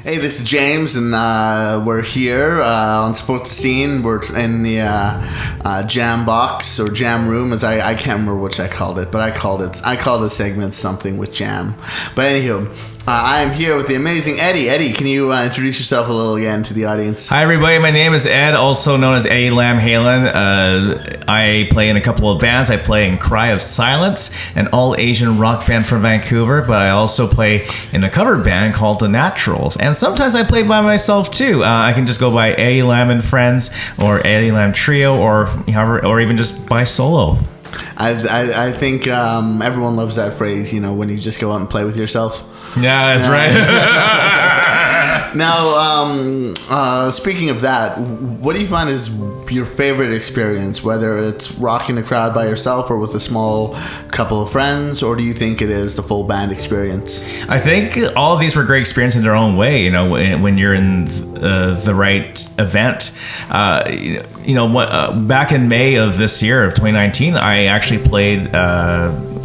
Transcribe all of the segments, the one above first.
Hey, this is James, and we're here on Support the Scene. We're in the jam box or jam room, as I can't remember which I called it, but I called the segment something with jam. But anywho, I am here with the amazing Eddie. Eddie, can you introduce yourself a little again to the audience? Hi, everybody. My name is Ed, also known as Eddie Lam Halen. I play in a couple of bands. I play in Cry of Silence, an all-Asian rock band from Vancouver, but I also play in a cover band called The Naturals. And sometimes I play by myself, too. I can just go by Eddie Lam and Friends, or Eddie Lam Trio, or even just by solo. I think everyone loves that phrase, when you just go out and play with yourself. Yeah, that's right. Now, speaking of that, what do you find is your favorite experience, whether it's rocking a crowd by yourself or with a small couple of friends, or do you think it is the full band experience? I think all of these were great experiences in their own way, when you're in the right event. Back in May of this year, of 2019, I actually played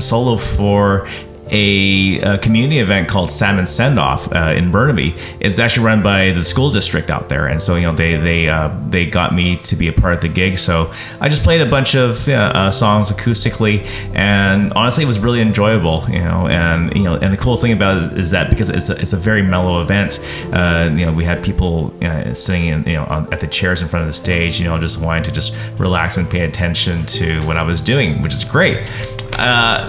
solo for a community event called Salmon Send-Off in Burnaby. It's actually run by the school district out there, and so they got me to be a part of the gig. So I just played a bunch of songs acoustically, and honestly, it was really enjoyable. And the cool thing about it is that because it's a very mellow event, we had people sitting at the chairs in front of the stage, just wanting to just relax and pay attention to what I was doing, which is great.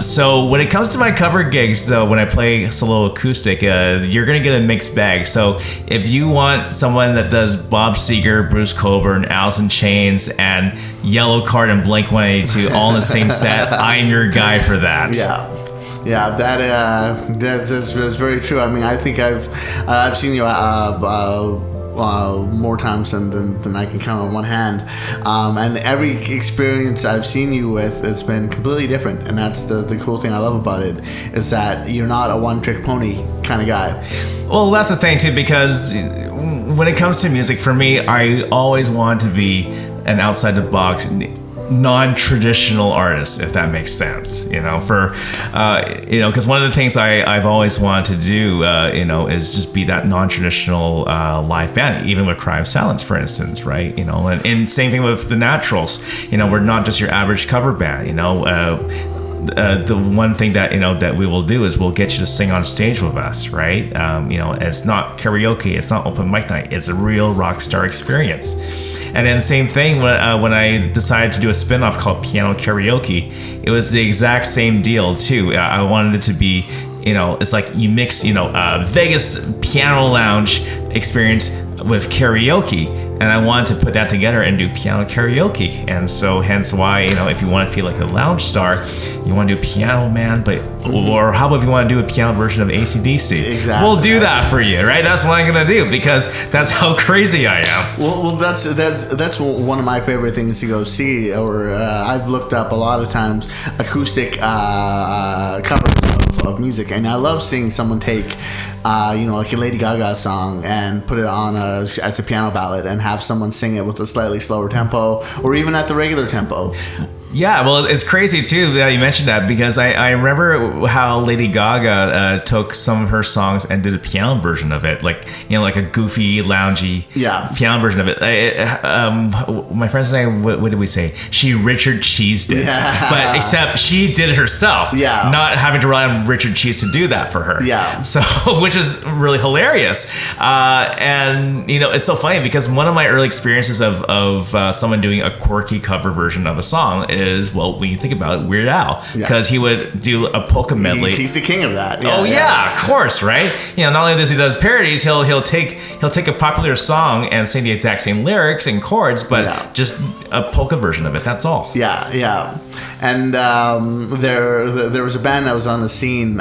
So when it comes to my cover gigs, though, when I play solo acoustic, you're going to get a mixed bag. So if you want someone that does Bob Seger, Bruce Cockburn, Alice in Chains, and Yellow Card and Blink-182 all in the same set, I'm your guy for that. Yeah, that's very true. I mean, I think I've seen you more times than I can count on one hand, and every experience I've seen you with has been completely different, and that's the cool thing I love about it, is that you're not a one-trick pony kind of guy. Well, that's the thing too, because when it comes to music, for me, I always want to be an outside the box, non-traditional artist, if that makes sense, because one of the things I've always wanted to do, is just be that non-traditional live band, even with Cry of Silence, for instance, right? And same thing with The Naturals. We're not just your average cover band. The one thing that that we will do is we'll get you to sing on stage with us, right? It's not karaoke, it's not open mic night, it's a real rock star experience. And then same thing when I decided to do a spin-off called Piano Karaoke, it was the exact same deal too. I wanted it to be, it's like you mix, Vegas piano lounge experience with karaoke, and I wanted to put that together and do piano karaoke. And so hence why, if you want to feel like a lounge star, you want to do Piano Man, or how about if you want to do a piano version of AC/DC? Exactly. We'll do that for you, right? That's what I'm gonna do, because that's how crazy I am. Well, that's one of my favorite things to go see, or I've looked up a lot of times acoustic covers of music, and I love seeing someone take like a Lady Gaga song and put it on as a piano ballad and have someone sing it with a slightly slower tempo, or even at the regular tempo. Yeah, well, it's crazy too that you mentioned that, because I remember how Lady Gaga took some of her songs and did a piano version of it, like like a goofy, loungy piano version of it. My friends and I, what did we say? She Richard Cheesed it, but except she did it herself, not having to rely on Richard Cheese to do that for her. So which is really hilarious, and it's so funny because one of my early experiences of someone doing a quirky cover version of a song is, well, when you think about it, Weird Al, because he would do a polka medley. He's the king of that. Of course, right? Not only does he does parodies, he'll take a popular song and sing the exact same lyrics and chords, but just a polka version of it. That's all. And there was a band that was on the scene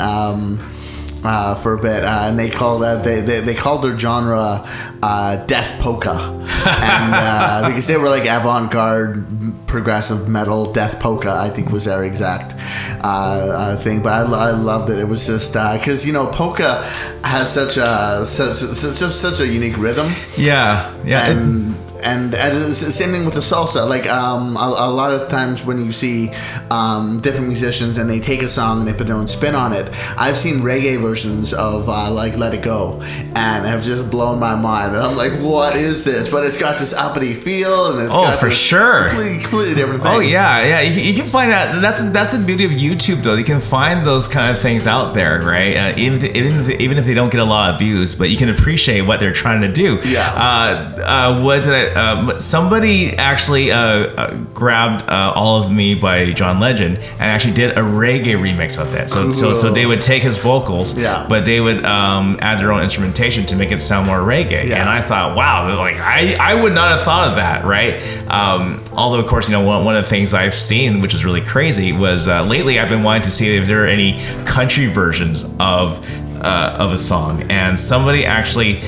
for a bit, and they called their genre death polka, and because they were like avant-garde progressive metal death polka, I think was their exact thing. But I loved it. It was just because polka has such a unique rhythm. Yeah. same thing with the salsa. Like a lot of times when you see different musicians and they take a song and they put their own spin on it. I've seen reggae versions of like Let It Go, and have just blown my mind. And I'm like, what is this? But it's got this uppity feel, and it's got for this sure, completely different thing. Oh yeah. You can find out. That's the beauty of YouTube, though. You can find those kind of things out there, right? Even if they don't get a lot of views, but you can appreciate what they're trying to do. Yeah. Somebody actually grabbed All of Me by John Legend and actually did a reggae remix of it. So they would take his vocals, but they would add their own instrumentation to make it sound more reggae. And I thought, wow, like I would not have thought of that, right? Although of course, one of the things I've seen, which is really crazy, was lately I've been wanting to see if there are any country versions of a song, and somebody actually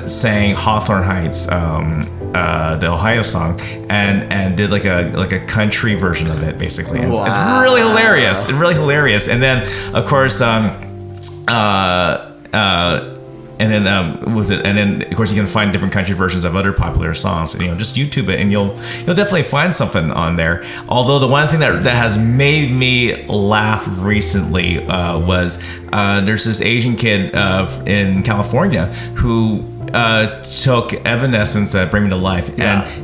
sang Hawthorne Heights, the Ohio song, and did like a country version of it, basically. It's really hilarious. It's really hilarious. And then of course and then of course you can find different country versions of other popular songs. Just YouTube it, and you'll definitely find something on there. Although the one thing that has made me laugh recently was there's this Asian kid in California who took Evanescence, Bring Me to Life,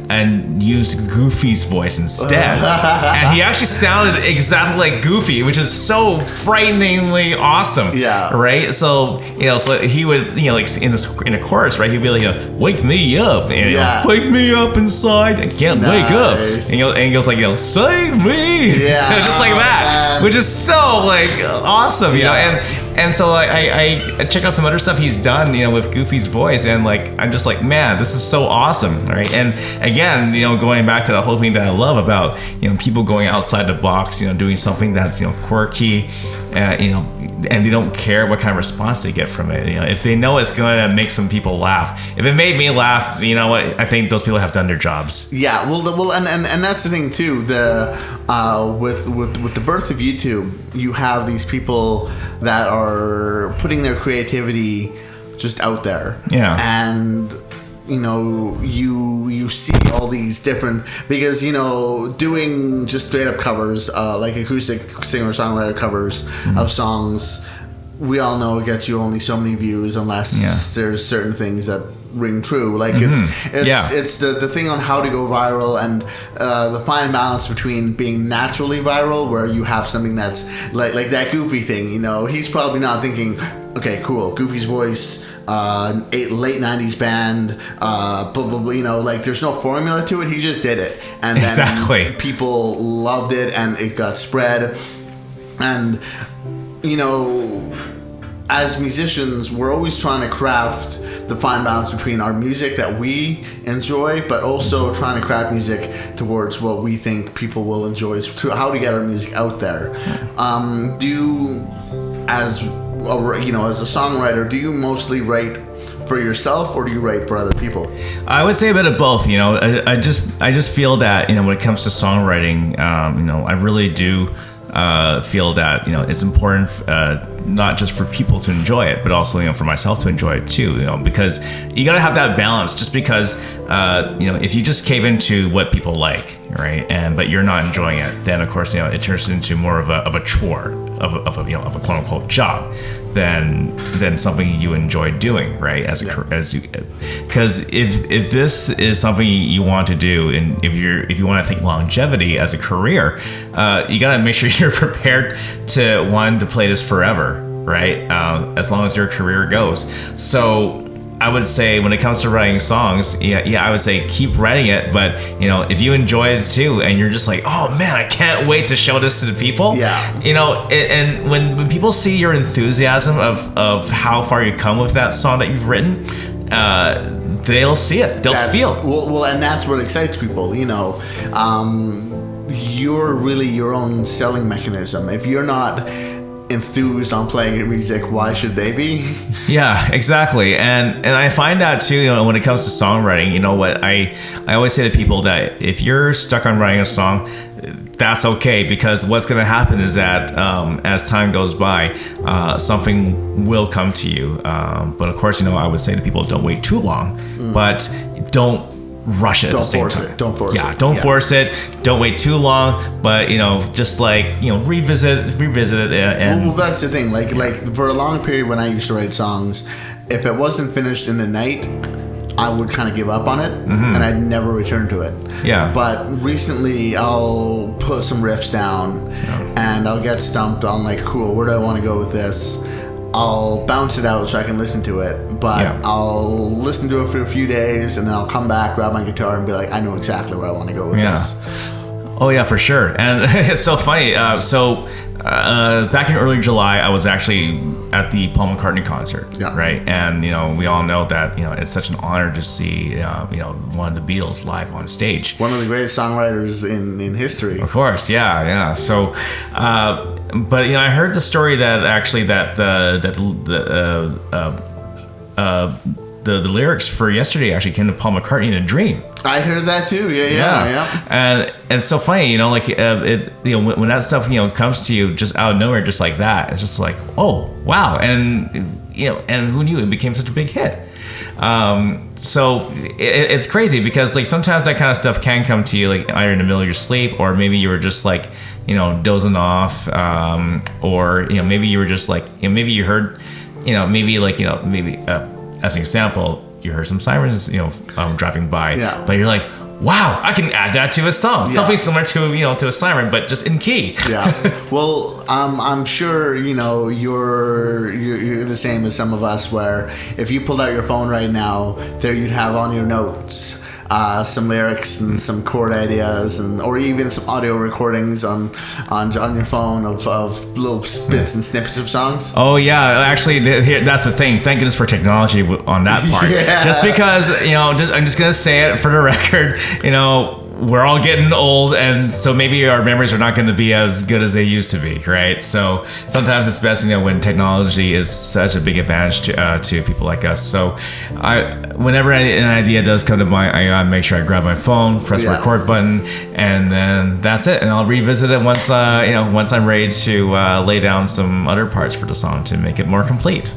and used Goofy's voice instead. And he actually sounded exactly like Goofy, which is so frighteningly awesome. Yeah. Right? So, so he would, like in a chorus, right? He'd be like, wake me up. And wake me up inside. I can't wake up. And he goes like, save me. Yeah. Just like that. Which is so like awesome, And so I check out some other stuff he's done, with Goofy's voice, and like I'm just like, man, this is so awesome, right? And again, going back to the whole thing that I love about people going outside the box, doing something that's quirky, and they don't care what kind of response they get from it. If they know it's going to make some people laugh, if it made me laugh, you know what? I think those people have done their jobs. Yeah, well, and that's the thing too. With the birth of YouTube, you have these people that are putting their creativity just out there. Yeah, and you see all these different, because doing just straight up covers, like acoustic singer-songwriter covers of songs, we all know it gets you only so many views unless there's certain things that ring true. Like it's the thing on how to go viral, and the fine balance between being naturally viral, where you have something that's like that Goofy thing. He's probably not thinking, okay, cool, Goofy's voice, late 90s band, like there's no formula to it. He just did it, and then people loved it, and it got spread. And as musicians, we're always trying to craft the fine balance between our music that we enjoy, but also trying to craft music towards what we think people will enjoy, how to get our music out there. As a songwriter, do you mostly write for yourself, or do you write for other people? I would say a bit of both. I just feel that when it comes to songwriting, I really do feel that it's important not just for people to enjoy it, but also for myself to enjoy it too. Because you got to have that balance. Just because if you just cave into what people like, right, but you're not enjoying it, then of course it turns into more of a chore, of a quote unquote job, than something you enjoy doing, right? Because if this is something you want to do, and if you want to think longevity as a career, you got to make sure you're prepared to want to play this forever, right? As long as your career goes. So I would say when it comes to writing songs, I would say keep writing it, but if you enjoy it too, and you're just like, oh man, I can't wait to show this to the people. And when people see your enthusiasm of how far you come with that song that you've written, they'll see it, they'll feel. Well, and that's what excites people. You're really your own selling mechanism. If you're not enthused on playing your music, why should they be? Yeah, exactly. And I find that too, when it comes to songwriting, what I always say to people, that if you're stuck on writing a song, that's okay, because what's going to happen is that as time goes by, something will come to you. But of course, I would say to people, don't wait too long, but don't rush it at the same time. Don't force it. Yeah, don't force it. Don't wait too long. But just revisit it. And well, that's the thing. Like for a long period when I used to write songs, if it wasn't finished in the night, I would kind of give up on it, and I'd never return to it. Yeah. But recently, I'll put some riffs down, and I'll get stumped on like, cool, where do I want to go with this? I'll bounce it out so I can listen to it, but I'll listen to it for a few days, and then I'll come back, grab my guitar, and be like, I know exactly where I want to go with this. Oh yeah, for sure. And it's so funny. Back in early July, I was actually at the Paul McCartney concert, right? And we all know that it's such an honor to see one of the Beatles live on stage. One of the greatest songwriters in history. Of course, yeah. So, but I heard the story that actually the lyrics for Yesterday actually came to Paul McCartney in a dream. I heard that too. Yeah. And it's so funny, when that stuff comes to you just out of nowhere, just like that, it's just like, oh wow, and and who knew it became such a big hit. So it's crazy because like sometimes that kind of stuff can come to you like either in the middle of your sleep, or maybe you were just like dozing off, or maybe you were just like maybe you heard maybe as an example, you heard some sirens, driving by, but you're like, wow, I can add that to a song. Something similar to, to a siren, but just in key. Yeah. Well, I'm sure, you're the same as some of us, where if you pulled out your phone right now, there you'd have on your notes some lyrics and some chord ideas, or even some audio recordings on your phone of little bits and snippets of songs. Oh yeah, actually, that's the thing. Thank goodness for technology on that part. Just because I'm just gonna say it for the record. We're all getting old, and so maybe our memories are not going to be as good as they used to be, right? So sometimes it's best, when technology is such a big advantage to people like us. So whenever an idea does come to mind, I make sure I grab my phone, press the record button, and then that's it. And I'll revisit it once I'm ready to lay down some other parts for the song to make it more complete.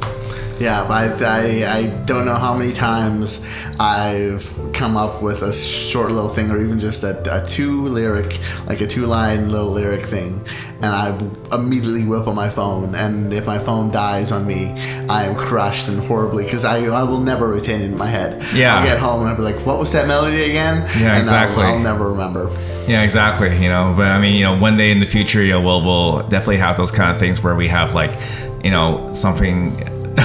Yeah, but I don't know how many times I've come up with a short little thing, or even just a two-line little lyric thing, and I immediately whip on my phone, and if my phone dies on me, I am crushed and horribly, because I will never retain it in my head. Yeah. I'll get home and I'll be like, what was that melody again? Yeah, and exactly. I'll never remember. Yeah, exactly. But I mean, one day in the future, we'll definitely have those kind of things where we have like,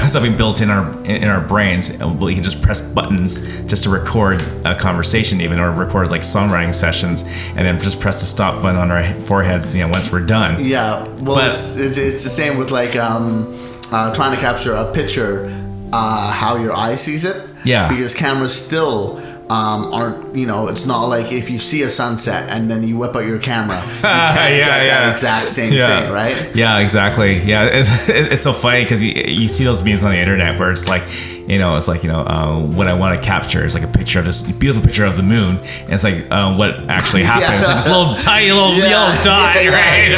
something built in our brains, and we can just press buttons just to record a conversation, even, or record like songwriting sessions, and then just press the stop button on our foreheads once we're done. Yeah, well, it's the same with like trying to capture a picture, how your eye sees it. Yeah, because cameras still aren't, it's not like if you see a sunset and then you whip out your camera, you can't get that exact same thing, right? Yeah, exactly. Yeah, it's so funny because you see those memes on the internet where it's like, what I want to capture is like a picture of this beautiful picture of the moon, and it's like what actually happens, like this little tiny little yellow dot, right?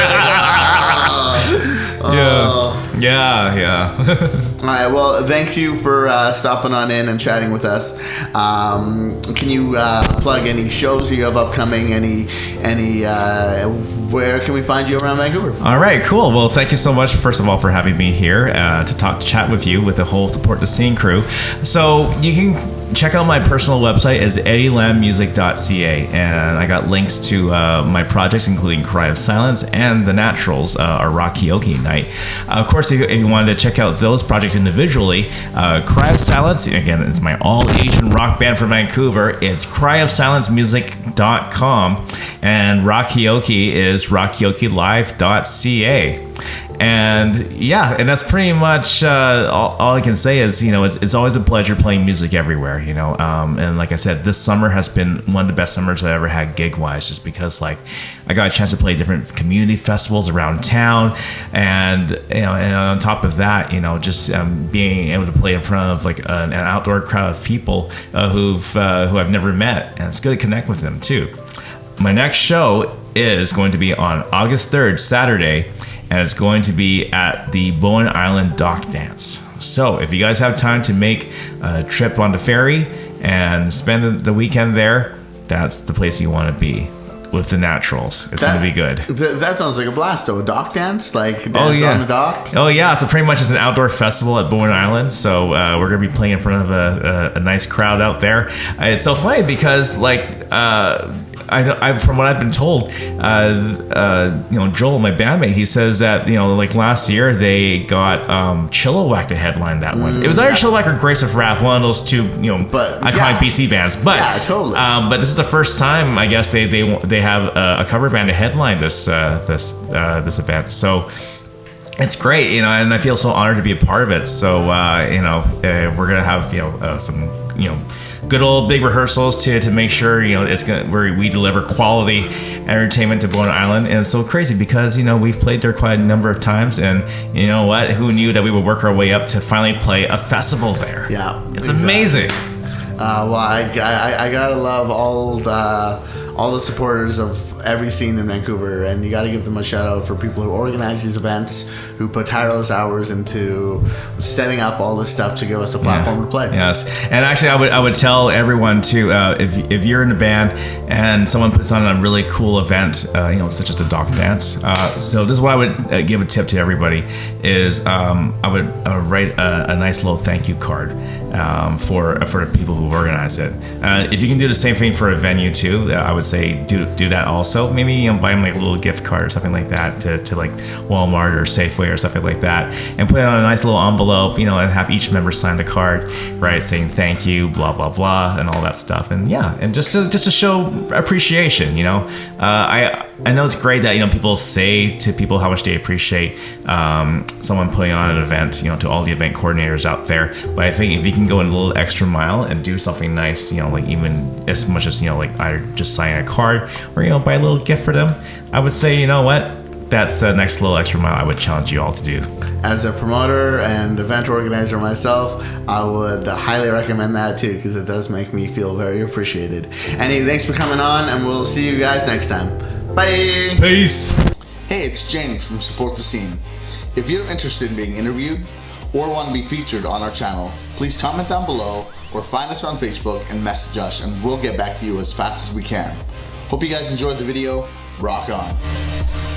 Yeah. All right. Well, thank you for stopping on in and chatting with us. Can you plug any shows you have upcoming? Where can we find you around Vancouver? All right, cool. Well, thank you so much, first of all, for having me here to chat with you, with the whole Support the Scene crew. So you can check out my personal website is eddielammusic.ca, and I got links to my projects, including Cry of Silence and The Naturals, our Rockaoke night. Of course, if you wanted to check out those projects individually, Cry of Silence, again, is my all-Asian rock band from Vancouver. It's cryofsilencemusic.com, and Rockaoke is rockaokelive.ca. And and that's pretty much all I can say is, it's always a pleasure playing music everywhere, and like I said, this summer has been one of the best summers I ever had gig-wise, just because like I got a chance to play different community festivals around town, and and on top of that, just being able to play in front of like an outdoor crowd of people who I've never met, and it's good to connect with them too. My next show is going to be on August 3rd, Saturday, and it's going to be at the Bowen Island Dock Dance. So if you guys have time to make a trip on the ferry and spend the weekend there, that's the place you want to be. With the naturals, it's going to be good. That sounds like a blast, though. A dock dance, like dance on the dock. Oh yeah, so pretty much it's an outdoor festival at Bowen Island. So we're going to be playing in front of a nice crowd out there. It's so funny because I from what I've been told, Joel, my bandmate, he says that like last year they got Chilliwack to headline that one. It was either Chilliwack or Grace of Wrath, one of those two iconic BC bands. But yeah, totally. But this is the first time I guess they have a cover band to headline this event. So it's great, and I feel so honored to be a part of it. So we're gonna have some good old big rehearsals to make sure we deliver quality entertainment to Bowen Island. And it's so crazy because we've played there quite a number of times, and you know what, who knew that we would work our way up to finally play a festival there. Yeah, it's amazing. I gotta love all the supporters of every scene in Vancouver, and you got to give them a shout out for people who organize these events, who put tireless hours into setting up all this stuff to give us a platform to play. Yes, and actually, I would tell everyone too, if you're in a band and someone puts on a really cool event, such as a dock dance. So this is what I would give a tip to everybody is I would write a nice little thank you card for the people who organize it. If you can do the same thing for a venue too, I would say do that also. Maybe buy them like a little gift card or something like that to like Walmart or Safeway or something like that, and put it on a nice little envelope, and have each member sign the card, right, saying thank you, blah blah blah, and all that stuff. And and just to show appreciation. I know it's great that people say to people how much they appreciate someone putting on an event, to all the event coordinators out there. But I think if you can go in a little extra mile and do something nice, like even as much as like either just signing a card or buy a little gift for them, I would say that's the next little extra mile I would challenge you all to do. As a promoter and event organizer myself, I would highly recommend that too, because it does make me feel very appreciated. Anyway, thanks for coming on, and we'll see you guys next time. Bye. Peace. Hey, it's James from Support the Scene. If you're interested in being interviewed or want to be featured on our channel, please comment down below or find us on Facebook and message us, and we'll get back to you as fast as we can. Hope you guys enjoyed the video. Rock on.